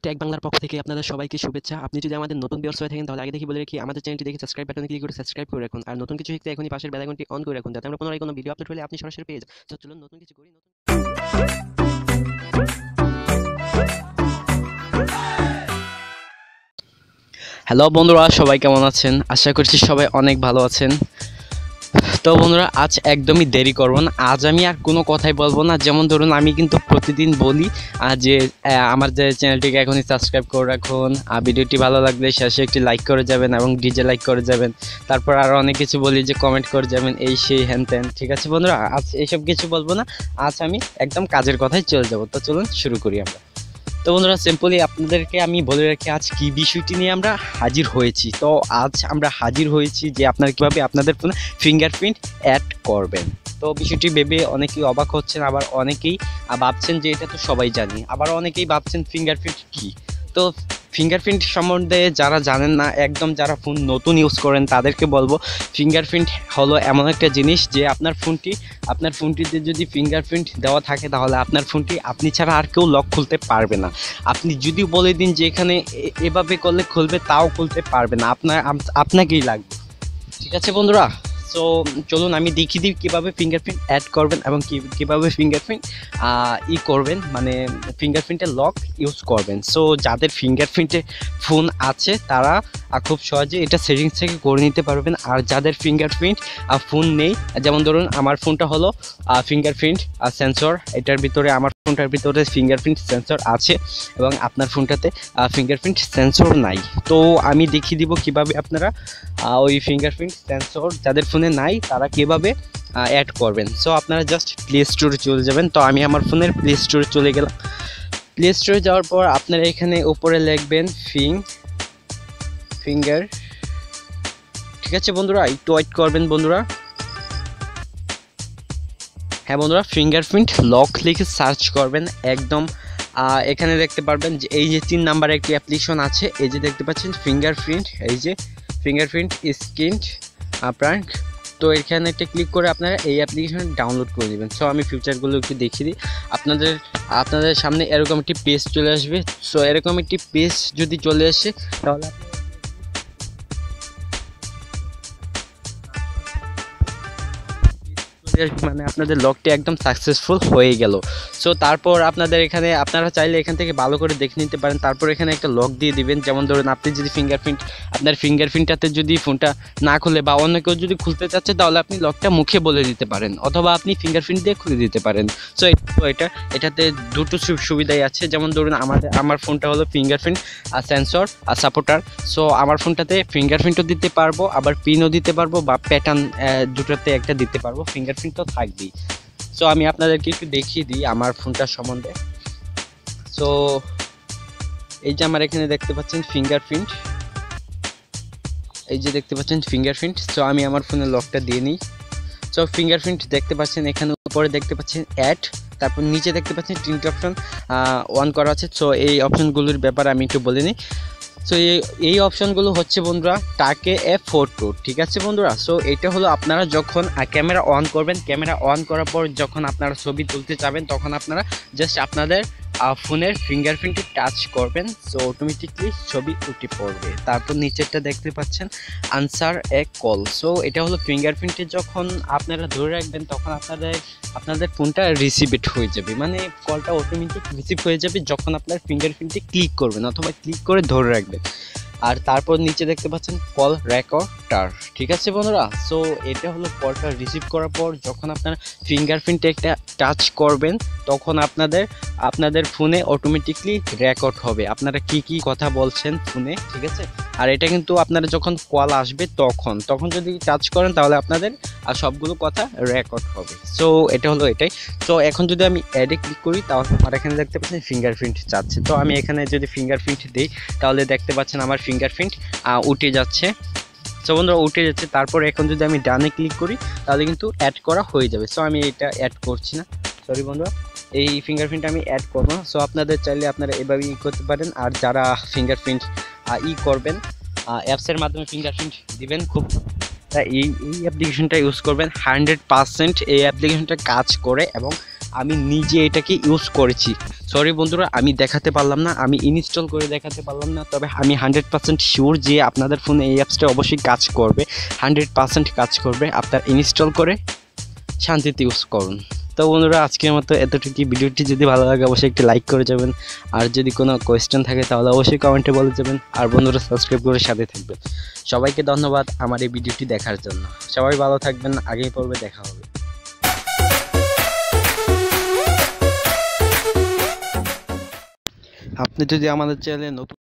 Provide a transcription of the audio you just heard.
Take বাংলার পক্ষ থেকে আপনাদের সবাইকে শুভেচ্ছা। আপনি যদি আমাদের নতুন ভিউয়ার্স হয়ে থাকেন তাহলে আগে থেকে বলে রাখি, আমাদের চ্যানেলটি দেখে সাবস্ক্রাইব বাটনে ক্লিক করে সাবস্ক্রাইব করে রাখুন। আর নতুন কিছু শিখতে এখনই পাশের বেল আইকনটি অন করে রাখুন, যাতে আমরা পুনরায় কোনো ভিডিও আপলোড হলে আপনি সরাসরি পেয়ে যান। তো চলুন নতুন কিছু করি। হ্যালো বন্ধুরা, সবাই কেমন আছেন? আশা করছি সবাই অনেক ভালো আছেন। তো বন্ধুরা, আজ একদমই দেরি করব না। আজ আমি আর কোনো কথাই বলবো না। যেমন ধরুন, আমি কিন্তু প্রতিদিন বলি যে আমার যে চ্যানেলটিকে এখনই সাবস্ক্রাইব করে রাখুন, ভিডিওটি ভালো লাগলে শেষে একটি লাইক করে যাবেন এবং ডিজে লাইক করে যাবেন। তারপর আরও অনেক কিছু বলি যে কমেন্ট করে যাবেন, এই সেই হ্যান ত্যান। ঠিক আছে বন্ধুরা, আজ এইসব কিছু বলবো না। আজ আমি একদম কাজের কথাই চলে যাব। তো চলুন শুরু করি আমরা। তো বন্ধুরা, সিম্পলি আপনাদেরকে আমি বলে রাখি আজ কি বিষয়টি নিয়ে আমরা হাজির হয়েছি। তো আজ আমরা হাজির হয়েছি যে আপনারা কীভাবে আপনাদের ফোনে ফিঙ্গারপ্রিন্ট অ্যাড করবেন। তো বিষয়টি ভেবে অনেকেই অবাক হচ্ছেন, আবার অনেকেই ভাবছেন যে এটা তো সবাই জানি, আবার অনেকেই ভাবছেন ফিঙ্গারপ্রিন্ট কী। তো ফিঙ্গারপ্রিন্ট সম্বন্ধে যারা জানেন না, একদম যারা ফোন নতুন ইউজ করেন তাদেরকে বলবো, ফিঙ্গারপ্রিন্ট হলো এমন একটা জিনিস যে আপনার ফোনটিতে যদি ফিঙ্গারপ্রিন্ট দেওয়া থাকে তাহলে আপনার ফোনটি আপনি ছাড়া আর কেউ লক খুলতে পারবে না। আপনি যদি বলে দিন যে এখানে এভাবে করলে খুলবে, তাও খুলতে পারবে না, আপনাকেই লাগবে। ঠিক আছে বন্ধুরা, সো চলুন আমি দেখিয়ে দিই কীভাবে ফিঙ্গারপ্রিন্ট অ্যাড করবেন এবং কীভাবে ফিঙ্গারপ্রিন্ট করবেন, মানে ফিঙ্গারপ্রিন্টের লক ইউজ করবেন। সো যাদের ফিঙ্গারপ্রিন্টে ফোন আছে তারা খুব সহজে এটা সেটিংস থেকে করে নিতে পারবেন। আর যাদের ফিঙ্গারপ্রিন্ট ফোন নেই, যেমন ধরুন আমার ফোনটা হলো ফিঙ্গারপ্রিন্ট সেন্সর, এটার ভিতরে আমার ফোনটার ভিতরে ফিঙ্গারপ্রিন্ট সেন্সর আছে এবং আপনার ফোনটাতে ফিঙ্গারপ্রিন্ট সেন্সর নাই। তো আমি দেখিয়ে দিব কিভাবে আপনারা ওই ফিঙ্গারপ্রিন্ট সেন্সর যাদের ফোনে নাই তারা কীভাবে অ্যাড করবেন। সো আপনারা জাস্ট প্লে স্টোরে চলে যাবেন। তো আমি আমার ফোনের প্লে স্টোরে চলে গেলাম। প্লে স্টোরে যাওয়ার পর আপনারা এখানে উপরে লিখবেন ফিঙ্গার। ঠিক আছে বন্ধুরা, একটু ওয়েট করবেন বন্ধুরা। হ্যাঁ বন্ধুরা, ফিঙ্গারপ্রিন্ট লক লিখে সার্চ করবেন। একদম এখানে দেখতে পারবেন যে এই যে 3 নাম্বারের একটি অ্যাপ্লিকেশন আছে, এই যে দেখতে পাচ্ছেন ফিঙ্গারপ্রিন্ট, এই যে ফিঙ্গারপ্রিন্ট স্ক্রিন প্রাঙ্ক। তো এখানে একটা ক্লিক করে আপনারা এই অ্যাপ্লিকেশন ডাউনলোড করে নেবেন। সো আমি ফিচারগুলো একটু দেখিয়ে দিই। আপনাদের সামনে এরকম একটি পেজ চলে আসবে। সো এরকম একটি পেজ যদি চলে আসে তাহলে মানে আপনাদের লকটি একদম সাকসেসফুল হয়ে গেল। সো তারপর আপনারা চাইলে এখান থেকে ভালো করে দেখে নিতে পারেন। তারপর এখানে একটা লক দিয়ে দিবেন। যেমন ধরুন আপনি যদি আপনার ফিঙ্গারপ্রিন্টটাতে যদি ফোনটা না খুলে বা অন্য কেউ যদি খুলতে চাচ্ছে তাহলে আপনি লকটা মুখে বলে দিতে পারেন, অথবা আপনি ফিঙ্গারপ্রিন্ট দিয়ে খুলে দিতে পারেন। সো এটাতে দুটো সুবিধাই আছে। যেমন ধরুন আমার ফোনটা হলো ফিঙ্গারপ্রিন্ট সেন্সর সাপোর্টার। সো আমার ফোনটাতে ফিঙ্গারপ্রিন্টও দিতে পারবো, আবার পিনও দিতে পারবো, বা প্যাটার্ন দুটোতে একটা দিতে পারবো, ফিঙ্গারপ্রিন্ট তো থাকবেই। সো আমি আপনাদেরকে একটু দেখিয়ে দিই আমার ফোনটার সম্বন্ধে। সো এই যে আমার এখানে দেখতে পাচ্ছেন ফিঙ্গারপ্রিন্ট, এই যে দেখতে পাচ্ছেন ফিঙ্গারপ্রিন্ট। সো আমি আমার ফোনের লকটা দিয়ে নিই। সো ফিঙ্গারপ্রিন্ট দেখতে পাচ্ছেন, এখানে উপরে দেখতে পাচ্ছেন অ্যাড, তারপর নিচে দেখতে পাচ্ছেন 3টি অপশন অন করা আছে। সো এই অপশনগুলোর ব্যাপারে আমি একটু বলে নিই। সো এই অপশনগুলো হচ্ছে বন্ধুরা টাকে ফটো। ঠিক আছে বন্ধুরা, সো এটা হলো আপনারা যখন ক্যামেরা অন করবেন, ক্যামেরা অন করার পর যখন আপনারা ছবি তুলতে যাবেন তখন আপনারা জাস্ট আপনাদের ফোনের ফিঙ্গারপ্রিন্টে টাচ করবেন। সো অটোমেটিকলি ছবি উঠে পড়বে। তারপর নিচেরটা দেখতে পাচ্ছেন আনসার এ কল। সো এটা হলো ফিঙ্গারপ্রিন্টে যখন আপনারা ধরে রাখবেন তখন আপনাদের ফোনটা রিসিভড হয়ে যাবে, মানে কলটা অটোমেটিক রিসিভ হয়ে যাবে যখন আপনার ফিঙ্গারপ্রিন্টে ক্লিক করবেন অথবা ক্লিক করে ধরে রাখবেন। আর তারপর নিচে দেখতে পাচ্ছেন কল রেকর্ডার। ঠিক আছে বন্ধুরা, সো এটা হলো কলটা রিসিভ করার পর যখন আপনারা ফিঙ্গারপ্রিন্টে একটা টাচ করবেন তখন আপনাদের ফোনে অটোমেটিকলি রেকর্ড হবে আপনারা কি কথা বলছেন ফোনে। ঠিক আছে, আর এটা কিন্তু আপনারা যখন কল আসবে তখন যদি টাচ করেন তাহলে আপনাদের সবগুলো কথা রেকর্ড হবে। সো এটা হলো এটাই। তো এখন যদি আমি অ্যাডে ক্লিক করি তাহলে আমার এখানে দেখতে পাচ্ছেন ফিঙ্গারপ্রিন্ট যাচ্ছে। তো আমি এখানে যদি ফিঙ্গারপ্রিন্ট দিই তাহলে দেখতে পাচ্ছেন আমার ফিঙ্গারপ্রিন্ট উঠে যাচ্ছে। সো বন্ধুরা উঠে যাচ্ছে। তারপর এখন যদি আমি ডানে ক্লিক করি তাহলে কিন্তু অ্যাড করা হয়ে যাবে। সো আমি এটা অ্যাড করছি না, সরি বন্ধুরা, এই ফিঙ্গারপ্রিন্ট আমি অ্যাড করবো না। সো আপনাদের চাইলে আপনারা এভাবে করতে পারেন। আর যারা ফিঙ্গারপ্রিন্ট করবেন অ্যাপসের মাধ্যমে ফিঙ্গারপ্রিন্ট দিবেন, খুব এই অ্যাপ্লিকেশনটা ইউজ করবেন। 100% এই অ্যাপ্লিকেশনটা কাজ করে এবং আমি নিজে এটাকে ইউজ করেছি। সরি বন্ধুরা, আমি দেখাতে পারলাম না, আমি ইনস্টল করে দেখাতে পারলাম না, তবে আমি 100% শিওর যে আপনাদের ফোনে এই অ্যাপসটা অবশ্যই কাজ করবে, 100% কাজ করবে। আপনার ইনস্টল করে শান্তিতে ইউজ করুন। তো বন্ধুরা, আজকের মতো এতটুকুই। ভিডিওটি যদি ভালো লাগে অবশ্যই একটি লাইক করে যাবেন, আর যদি কোনো কোয়েশ্চেন থাকে তাহলে অবশ্যই কমেন্টে বলে যাবেন, আর বন্ধুরা সাবস্ক্রাইব করে সাথে থাকবেন। সবাইকে ধন্যবাদ আমার এই ভিডিওটি দেখার জন্য। সবাই ভালো থাকবেন, আগেই পর্বে দেখা হবে। আপনি যদি আমাদের চ্যানেলে নতুন